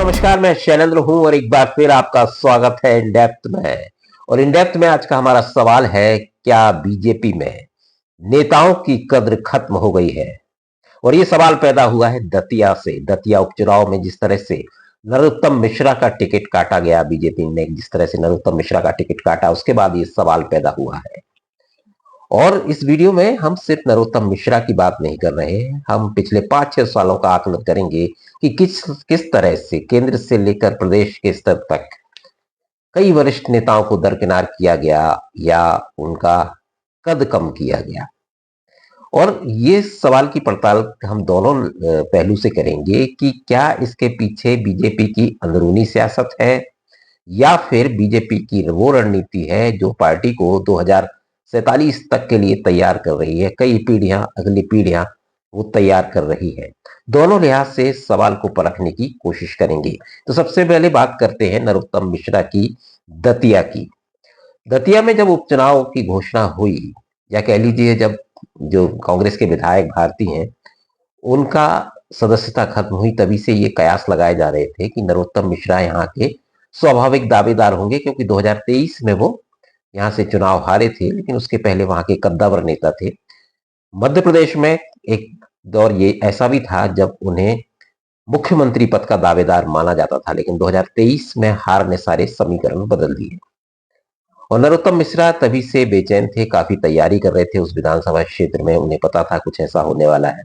नमस्कार, मैं शैलेंद्र हूं और एक बार फिर आपका स्वागत है इन डेप्थ में। और इन डेप्थ में आज का हमारा सवाल है, क्या बीजेपी में नेताओं की कद्र खत्म हो गई है? और ये सवाल पैदा हुआ है दतिया से। दतिया उपचुनाव में जिस तरह से नरोत्तम मिश्रा का टिकट काटा गया, बीजेपी ने जिस तरह से नरोत्तम मिश्रा का टिकट काटा, उसके बाद ये सवाल पैदा हुआ है। और इस वीडियो में हम सिर्फ नरोत्तम मिश्रा की बात नहीं कर रहे हैं, हम पिछले 5-6 सालों का आकलन करेंगे कि किस किस तरह से केंद्र से लेकर प्रदेश के स्तर तक कई वरिष्ठ नेताओं को दरकिनार किया गया या उनका कद कम किया गया। और ये सवाल की पड़ताल हम दोनों पहलू से करेंगे कि क्या इसके पीछे बीजेपी की अंदरूनी सियासत है या फिर बीजेपी की वो रणनीति है जो पार्टी को 2047 तक के लिए तैयार कर रही है, कई पीढ़ियां, अगली पीढ़ियां वो तैयार कर रही है। दोनों लिहाज से सवाल को परखने की कोशिश करेंगे। तो सबसे पहले बात करते हैं नरोत्तम मिश्रा की, दतिया की। दतिया में जब उपचुनाव की घोषणा हुई, या कह लीजिए जब जो कांग्रेस के विधायक भारती हैं उनका सदस्यता खत्म हुई, तभी से ये कयास लगाए जा रहे थे कि नरोत्तम मिश्रा यहाँ के स्वाभाविक दावेदार होंगे, क्योंकि 2023 में वो यहाँ से चुनाव हारे थे, लेकिन उसके पहले वहां के कद्दावर नेता थे। मध्य प्रदेश में एक दौर ये ऐसा भी था जब उन्हें मुख्यमंत्री पद का दावेदार माना जाता था, लेकिन 2023 में हार ने सारे समीकरण बदल दिए। और नरोत्तम मिश्रा तभी से बेचैन थे, काफी तैयारी कर रहे थे उस विधानसभा क्षेत्र में, उन्हें पता था कुछ ऐसा होने वाला है।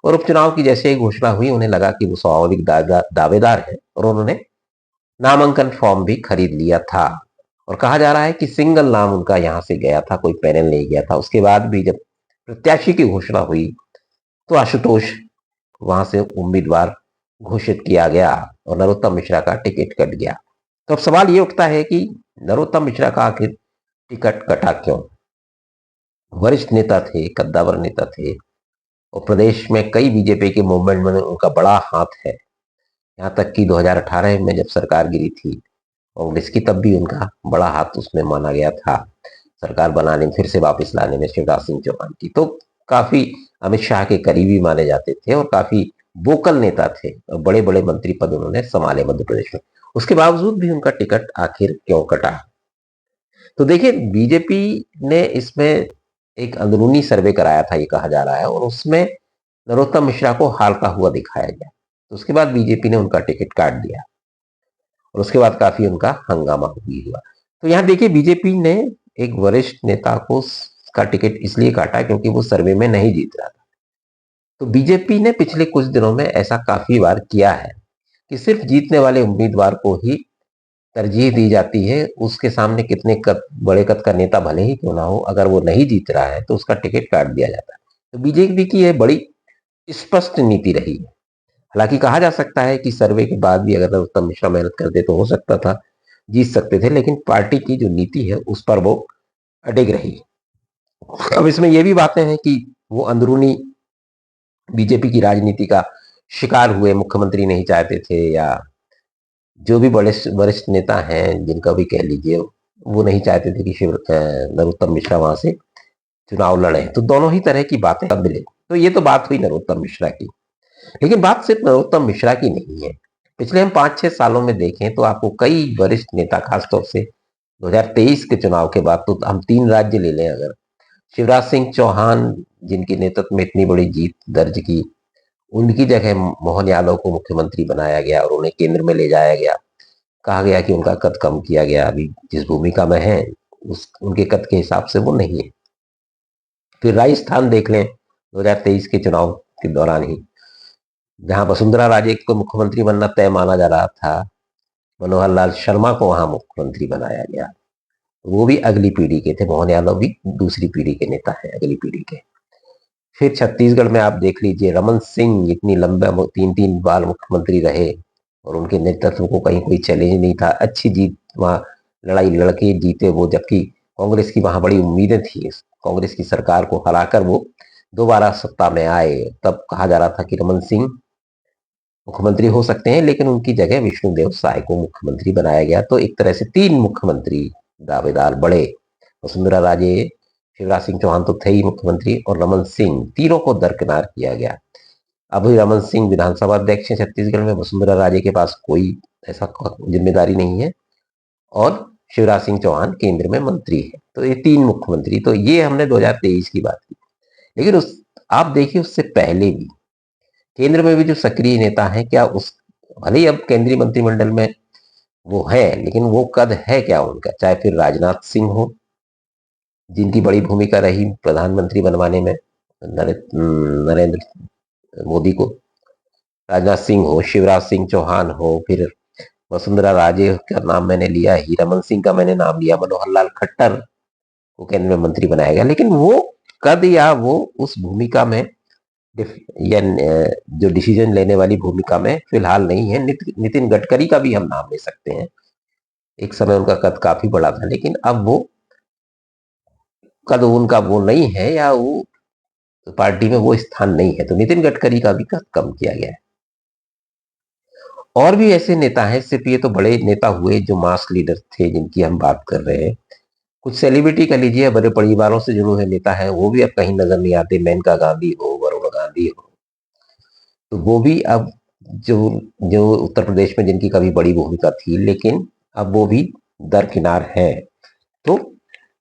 और उपचुनाव की जैसे ही घोषणा हुई, उन्हें लगा कि वो स्वाभाविक दावेदार है, और उन्होंने नामांकन फॉर्म भी खरीद लिया था। और कहा जा रहा है कि सिंगल नाम उनका यहां से गया था, कोई पैनल नहीं गया था। उसके बाद भी जब प्रत्याशी की घोषणा हुई तो आशुतोष वहां से उम्मीदवार घोषित किया गया और नरोत्तम मिश्रा का टिकट कट गया। तो अब सवाल ये उठता है कि नरोत्तम मिश्रा का आखिर टिकट कटा क्यों? वरिष्ठ नेता थे, कद्दावर नेता थे, और प्रदेश में कई बीजेपी के मूवमेंट में उनका बड़ा हाथ है। यहाँ तक कि 2018 में जब सरकार गिरी थी कांग्रेस की, तब भी उनका बड़ा हाथ उसमें माना गया था, सरकार बनाने में, फिर से वापस लाने में शिवराज सिंह चौहान की। तो काफी अमित शाह के करीबी माने जाते थे और काफी वोकल नेता थे, और बड़े बड़े मंत्री पद उन्होंने संभाले मध्य प्रदेश में। उसके बावजूद भी उनका टिकट आखिर क्यों कटा? तो देखिए, बीजेपी ने इसमें एक अंदरूनी सर्वे कराया था, ये कहा जा रहा है, और उसमें नरोत्तम मिश्रा को हारता हुआ दिखाया गया। तो उसके बाद बीजेपी ने उनका टिकट काट दिया और उसके बाद काफी उनका हंगामा भी हुआ। तो यहाँ देखिए, बीजेपी ने एक वरिष्ठ नेता को का टिकट इसलिए काटा क्योंकि वो सर्वे में नहीं जीत रहा था। तो बीजेपी ने पिछले कुछ दिनों में ऐसा काफी बार किया है कि सिर्फ जीतने वाले उम्मीदवार को ही तरजीह दी जाती है। उसके सामने कितने बड़े कद का नेता भले ही क्यों ना हो, अगर वो नहीं जीत रहा है तो उसका टिकट काट दिया जाता है। तो बीजेपी की यह बड़ी स्पष्ट नीति रही है। हालांकि कहा जा सकता है कि सर्वे के बाद भी अगर नरोत्तम मिश्रा मेहनत करते तो हो सकता था, जीत सकते थे, लेकिन पार्टी की जो नीति है उस पर वो अडिग रही। अब इसमें यह भी बातें हैं कि वो अंदरूनी बीजेपी की राजनीति का शिकार हुए, मुख्यमंत्री नहीं चाहते थे, या जो भी बड़े वरिष्ठ नेता हैं जिनका भी कह लीजिए, वो नहीं चाहते थे कि नरोत्तम मिश्रा वहां से चुनाव लड़े। तो दोनों ही तरह की बातें अब मिले। तो ये तो बात हुई नरोत्तम मिश्रा की, लेकिन बात सिर्फ नरोत्तम मिश्रा की नहीं है। पिछले हम 5-6 सालों में देखें तो आपको कई वरिष्ठ नेता, खासतौर से 2023 के चुनाव के बाद, तो हम 3 राज्य ले लें अगर, शिवराज सिंह चौहान जिनके नेतृत्व में इतनी बड़ी जीत दर्ज की, उनकी जगह मोहन यादव को मुख्यमंत्री बनाया गया और उन्हें केंद्र में ले जाया गया। कहा गया कि उनका कद कम किया गया, अभी जिस भूमिका में है उस उनके कद के हिसाब से वो नहीं है। फिर राजस्थान देख लें, 2023 के चुनाव के दौरान ही, जहां वसुंधरा राजे को मुख्यमंत्री बनना तय माना जा रहा था, मनोहर लाल शर्मा को वहां मुख्यमंत्री बनाया गया। वो भी अगली पीढ़ी के थे, मोहन यादव भी दूसरी पीढ़ी के नेता है, अगली पीढ़ी के। फिर छत्तीसगढ़ में आप देख लीजिए, रमन सिंह इतनी लंबा 3-3 बार मुख्यमंत्री रहे और उनके नेतृत्व को कहीं कोई चैलेंज नहीं था, अच्छी जीत वहां, लड़ाई लड़के जीते वो, जबकि कांग्रेस की वहां बड़ी उम्मीदें थी। कांग्रेस की सरकार को हराकर वो दोबारा सत्ता में आए। तब कहा जा रहा था कि रमन सिंह मुख्यमंत्री हो सकते हैं, लेकिन उनकी जगह विष्णुदेव साय को मुख्यमंत्री बनाया गया। तो एक तरह से 3 मुख्यमंत्री दावेदार बड़े, वसुंधरा राजे, शिवराज सिंह चौहान तो थे ही मुख्यमंत्री, और रमन सिंह, तीनों को दरकिनार किया गया। अभी रमन सिंह विधानसभा अध्यक्ष हैं छत्तीसगढ़ में, वसुंधरा राजे के पास कोई ऐसा जिम्मेदारी नहीं है, और शिवराज सिंह चौहान केंद्र में मंत्री है। तो ये 3 मुख्यमंत्री, तो ये हमने 2023 की बात की। लेकिन उस आप देखिए उससे पहले भी केंद्र में भी जो सक्रिय नेता हैं, क्या उस भले ही अब केंद्रीय मंत्रिमंडल में वो है, लेकिन वो कद है क्या उनका? चाहे फिर राजनाथ सिंह हो, जिनकी बड़ी भूमिका रही प्रधानमंत्री बनवाने में नरेंद्र मोदी को, राजनाथ सिंह हो, शिवराज सिंह चौहान हो, फिर वसुंधरा राजे का नाम मैंने लिया, ही रमन सिंह का मैंने नाम लिया, मनोहर लाल खट्टर को केंद्र में मंत्री बनाया गया, लेकिन वो कद या वो उस भूमिका में या जो डिसीजन लेने वाली भूमिका में फिलहाल नहीं है। नितिन गडकरी का भी हम नाम ले सकते हैं, एक समय उनका कद काफी बड़ा था, लेकिन अब वो कद उनका वो नहीं है, या वो पार्टी में वो स्थान नहीं है, तो नितिन गडकरी का भी कद कम किया गया है। और भी ऐसे नेता हैं, सिर्फ ये तो बड़े नेता हुए जो मास लीडर थे जिनकी हम बात कर रहे हैं। कुछ सेलिब्रिटी कह लीजिए, बड़े परिवारों से जुड़े हुए नेता हैं, वो भी अब कहीं नजर नहीं आते। मेनका गांधी हो, वरुण गांधी हो, तो वो भी अब जो जो उत्तर प्रदेश में जिनकी कभी बड़ी भूमिका थी, लेकिन अब वो भी दरकिनार हैं। तो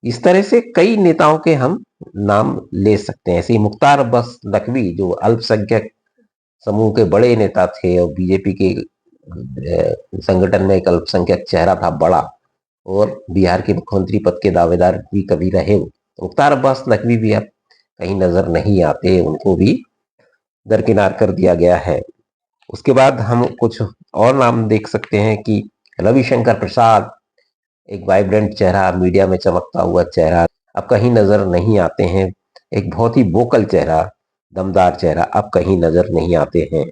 इस तरह से कई नेताओं के हम नाम ले सकते हैं। ऐसे ही मुख्तार अब्बास नकवी, जो अल्पसंख्यक समूह के बड़े नेता थे और बीजेपी के संगठन में एक अल्पसंख्यक चेहरा था बड़ा, और बिहार के मुख्यमंत्री पद के दावेदार भी कभी रहे। मुख्तार अब्बास नकवी भी अब कहीं नजर नहीं आते, उनको भी दरकिनार कर दिया गया है। उसके बाद हम कुछ और नाम देख सकते हैं कि रविशंकर प्रसाद, एक वाइब्रेंट चेहरा, मीडिया में चमकता हुआ चेहरा, अब कहीं नजर नहीं आते हैं। एक बहुत ही वोकल चेहरा, दमदार चेहरा, अब कहीं नजर नहीं आते हैं।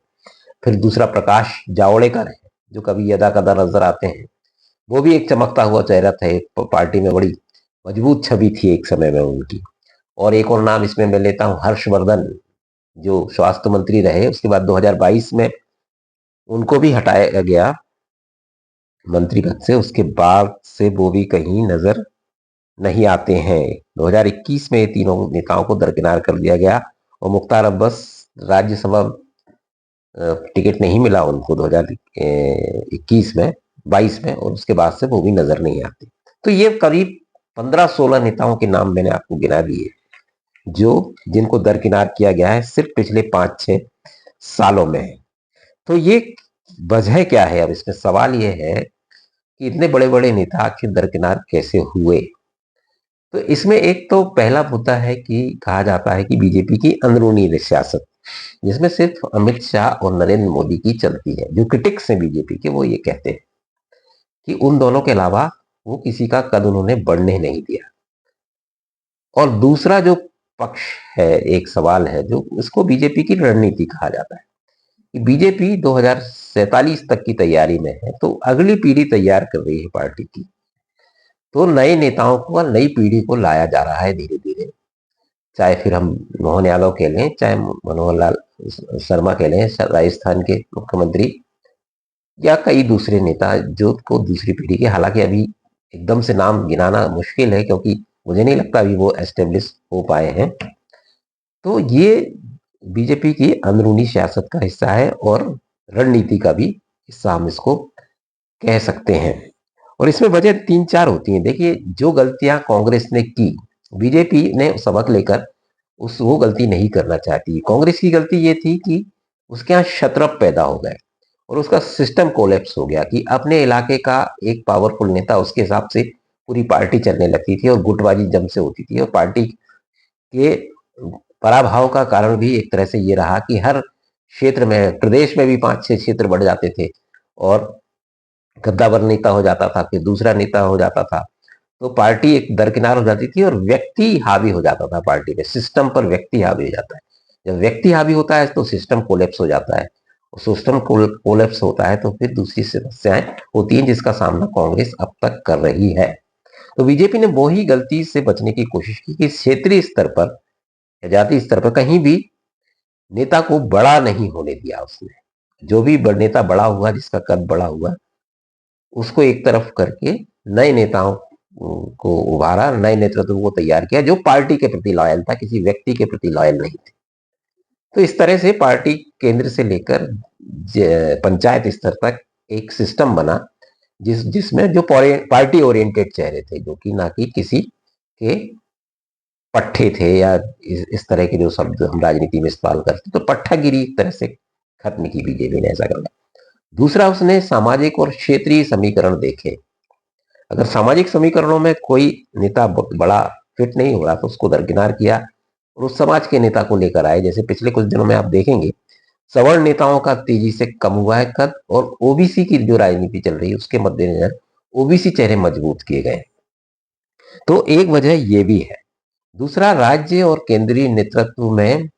फिर दूसरा प्रकाश जावड़ेकर है, जो कभी यदा कदा नजर आते हैं। वो भी एक चमकता हुआ चेहरा थे, पार्टी में बड़ी मजबूत छवि थी एक समय में उनकी। और एक और नाम इसमें मैं लेता हूँ, हर्षवर्धन, जो स्वास्थ्य मंत्री रहे, उसके बाद 2022 में उनको भी हटाया गया मंत्री पद से, उसके बाद से वो भी कहीं नजर नहीं आते हैं। 2021 में ये तीनों नेताओं को दरकिनार कर दिया गया, और मुख्तार अब्बास राज्यसभा टिकट नहीं मिला उनको 2021 में, 22 में, और उसके बाद से वो भी नजर नहीं आते। तो ये करीब 15-16 नेताओं के नाम मैंने आपको गिना दिए, जो जिनको दरकिनार किया गया है सिर्फ पिछले 5-6 सालों में। तो ये वजह क्या है? अब इसमें सवाल ये है कि इतने बड़े बड़े नेता आखिर दरकिनार कैसे हुए? तो इसमें एक तो पहला मुद्दा है कि कहा जाता है कि बीजेपी की अंदरूनी सियासत, जिसमें सिर्फ अमित शाह और नरेंद्र मोदी की चलती है। जो क्रिटिक्स हैं बीजेपी के, वो ये कहते हैं कि उन दोनों के अलावा वो किसी का कद उन्होंने बढ़ने नहीं दिया। और दूसरा जो पक्ष है, एक सवाल है जो इसको बीजेपी की रणनीति कहा जाता है, कि बीजेपी 2047 तक की तैयारी में है, तो अगली पीढ़ी तैयार कर रही है पार्टी की। तो नए नेताओं को, नई पीढ़ी को लाया जा रहा है धीरे धीरे। चाहे फिर हम मोहन यादव कह लें, चाहे मनोहर लाल शर्मा कह लें, राजस्थान के मुख्यमंत्री, या कई दूसरे नेता जो को दूसरी पीढ़ी के, हालांकि अभी एकदम से नाम गिनाना मुश्किल है, क्योंकि मुझे नहीं लगता अभी वो एस्टेब्लिश हो पाए हैं। तो ये बीजेपी की अंदरूनी सियासत का हिस्सा है, और रणनीति का भी हिस्सा हम इसको कह सकते हैं। और इसमें वजह 3-4 होती हैं। देखिए, जो गलतियां कांग्रेस ने की, बीजेपी ने सबक लेकर वो गलती नहीं करना चाहती। कांग्रेस की गलती ये थी कि उसके यहाँ शतरप पैदा हो गए, और उसका सिस्टम कोलैप्स हो गया, कि अपने इलाके का एक पावरफुल नेता, उसके हिसाब से पूरी पार्टी चलने लगती थी, और गुटबाजी जम से होती थी। और पार्टी के पराभव का कारण भी एक तरह से ये रहा कि हर क्षेत्र में, प्रदेश में भी 5-6 क्षेत्र बढ़ जाते थे, और गद्दावर नेता हो जाता था, फिर दूसरा नेता हो जाता था, तो पार्टी एक दरकिनार हो जाती थी, और व्यक्ति हावी हो जाता था पार्टी में। सिस्टम पर व्यक्ति हावी हो जाता है। जब व्यक्ति हावी होता है तो सिस्टम कोलैप्स हो जाता है, और सिस्टम कोलैप्स होता है तो फिर दूसरी समस्याएं होती हैं, जिसका सामना कांग्रेस अब तक कर रही है। तो बीजेपी ने वही गलती से बचने की कोशिश की कि क्षेत्रीय स्तर पर, जातीय स्तर पर कहीं भी नेता को बड़ा नहीं होने दिया उसने। जो भी नेता बड़ा हुआ, जिसका कद बड़ा हुआ, उसको एक तरफ करके नए नेताओं को उभारा, नए नेतृत्व को तैयार किया, जो पार्टी के प्रति लॉयल था, किसी व्यक्ति के प्रति लॉयल नहीं थे। तो इस तरह से पार्टी केंद्र से लेकर पंचायत स्तर तक एक सिस्टम बना, जिसमें जो पार्टी ओरिएंटेड चेहरे थे, जो कि ना कि किसी के पट्टे थे, या इस तरह के जो शब्द हम राजनीति में इस्तेमाल करते, तो पट्टागिरी एक तरह से खत्म की बीजेपी ने, ऐसा करना। दूसरा, उसने सामाजिक और क्षेत्रीय समीकरण देखे। अगर सामाजिक समीकरणों में कोई नेता बड़ा फिट नहीं हो रहा तो उसको दरकिनार किया और उस समाज के नेता को लेकर आए। जैसे पिछले कुछ दिनों में आप देखेंगे, सवर्ण नेताओं का तेजी से कम हुआ है कद, और ओबीसी की जो राजनीति चल रही है उसके मद्देनजर ओबीसी चेहरे मजबूत किए गए। तो एक वजह यह भी है। दूसरा, राज्य और केंद्रीय नेतृत्व में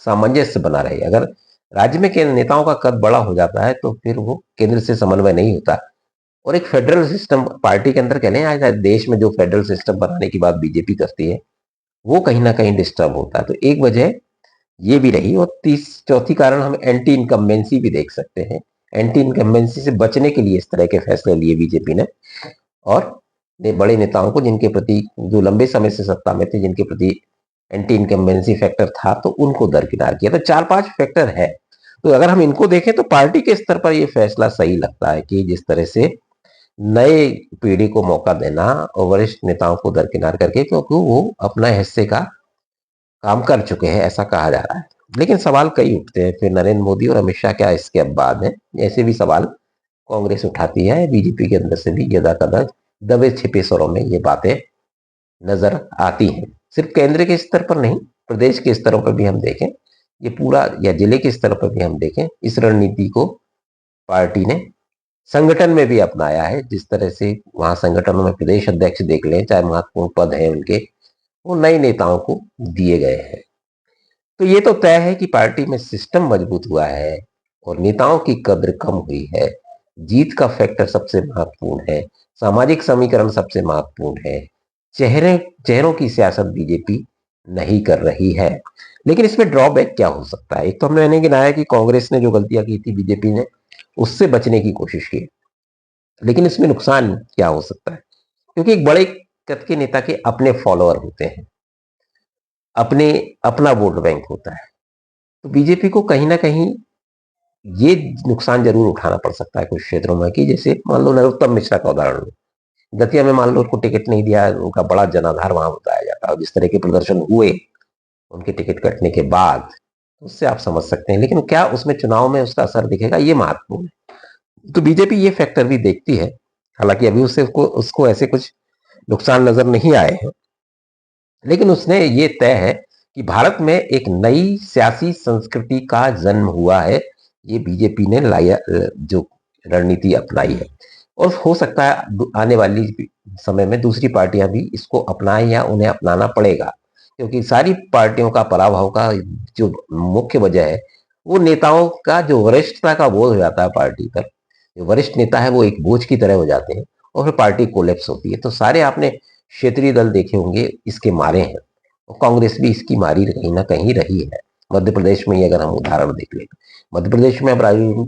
सामंजस्य बना रहे। अगर राज्य में नेताओं का कद बड़ा हो जाता है तो फिर वो केंद्र से समन्वय नहीं होता, और एक फेडरल सिस्टम पार्टी के अंदर कह लें, आज देश में जो फेडरल सिस्टम बनाने की बात बीजेपी करती है वो कहीं ना कहीं डिस्टर्ब होता है। तो एक वजह ये भी रही। और चौथी कारण हम एंटी इनकम्बेंसी भी देख सकते हैं। एंटी इनकम्बेंसी से बचने के लिए इस तरह के फैसले लिए बीजेपी ने, और बड़े नेताओं को, जिनके प्रति, जो लंबे समय से सत्ता में थे, जिनके प्रति एंटी इनकम्बेंसी फैक्टर था, तो उनको दरकिनार किया। तो 4-5 फैक्टर है। तो अगर हम इनको देखें तो पार्टी के स्तर पर यह फैसला सही लगता है कि जिस तरह से नए पीढ़ी को मौका देना और वरिष्ठ नेताओं को दरकिनार करके, क्योंकि वो अपना हिस्से का काम कर चुके हैं, ऐसा कहा जा रहा है। लेकिन सवाल कई उठते हैं फिर, नरेंद्र मोदी और अमित शाह क्या इसके अब बाद है? ऐसे भी सवाल कांग्रेस उठाती है, बीजेपी के अंदर से भी यदा कदा दबे छिपे स्वरों में ये बातें नजर आती हैं। सिर्फ केंद्र के स्तर पर नहीं, प्रदेश के स्तरों पर भी हम देखें, ये पूरा, या जिले के स्तर पर भी हम देखें, इस रणनीति को पार्टी ने संगठन में भी अपनाया है। जिस तरह से वहां संगठनों में प्रदेश अध्यक्ष देख लें, चाहे महत्वपूर्ण पद है उनके, वो नए नेताओं को दिए गए हैं। तो ये तो तय है कि पार्टी में सिस्टम मजबूत हुआ है और नेताओं की कद्र कम हुई है। जीत का फैक्टर सबसे महत्वपूर्ण है, सामाजिक समीकरण सबसे महत्वपूर्ण है। चेहरों की सियासत बीजेपी नहीं कर रही है। लेकिन इसमें ड्रॉबैक क्या हो सकता है? एक तो हमने गिनाया कि कांग्रेस ने जो गलतियां की थी, बीजेपी ने उससे बचने की कोशिश की, लेकिन इसमें नुकसान क्या हो सकता है? क्योंकि एक बड़े कद के नेता के अपने फॉलोअर होते हैं, अपने अपना वोट बैंक होता है। तो बीजेपी को कहीं ना कहीं ये नुकसान जरूर उठाना पड़ सकता है कुछ क्षेत्रों में, कि जैसे मान लो नरोत्तम मिश्रा का उदाहरण लो, दतिया में मान लो उनको टिकट नहीं दिया, उनका बड़ा जनाधार वहां बताया जाता है, और जिस तरह के प्रदर्शन हुए उनके टिकट कटने के बाद, उससे आप समझ सकते हैं। लेकिन क्या उसमें चुनाव में उसका असर दिखेगा, ये महत्वपूर्ण है। तो बीजेपी ये फैक्टर भी देखती है, हालांकि अभी उसको ऐसे कुछ नुकसान नजर नहीं आए हैं, लेकिन उसने ये तय है कि भारत में एक नई सियासी संस्कृति का जन्म हुआ है। ये बीजेपी ने लाया, जो रणनीति अपनाई है, और हो सकता है आने वाली समय में दूसरी पार्टियां भी इसको अपनाएं या उन्हें अपनाना पड़ेगा, क्योंकि सारी पार्टियों का पराभव का जो मुख्य वजह है वो नेताओं का जो वरिष्ठता का बोझ हो जाता है पार्टी पर। जो वरिष्ठ नेता है वो एक बोझ की तरह हो जाते हैं और फिर पार्टी कोलैप्स होती है। तो सारे आपने क्षेत्रीय दल देखे होंगे इसके मारे हैं, और कांग्रेस भी इसकी मारी कहीं ना कहीं रही है। मध्य प्रदेश में ही अगर हम उदाहरण देख लें, मध्य प्रदेश में अब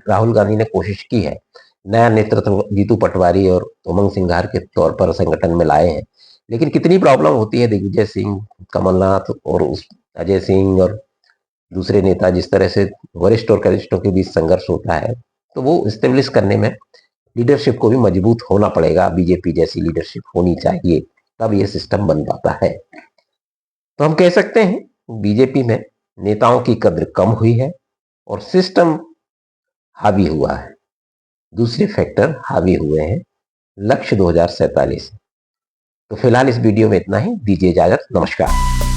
राहुल गांधी ने कोशिश की है, नया नेतृत्व जीतू पटवारी और उमंग सिंघार के तौर पर संगठन में लाए हैं, लेकिन कितनी प्रॉब्लम होती है दिग्विजय सिंह, कमलनाथ और उस अजय सिंह और दूसरे नेता, जिस तरह से वरिष्ठ और कनिष्ठों के बीच संघर्ष होता है, तो वो स्टेब्लिश करने में लीडरशिप को भी मजबूत होना पड़ेगा। बीजेपी जैसी लीडरशिप होनी चाहिए, तब ये सिस्टम बन पाता है। तो हम कह सकते हैं बीजेपी में नेताओं की कद्र कम हुई है और सिस्टम हावी हुआ है, दूसरे फैक्टर हावी हुए हैं। लक्ष्य 2047। तो फिलहाल इस वीडियो में इतना ही, दीजिए इजाजत, नमस्कार।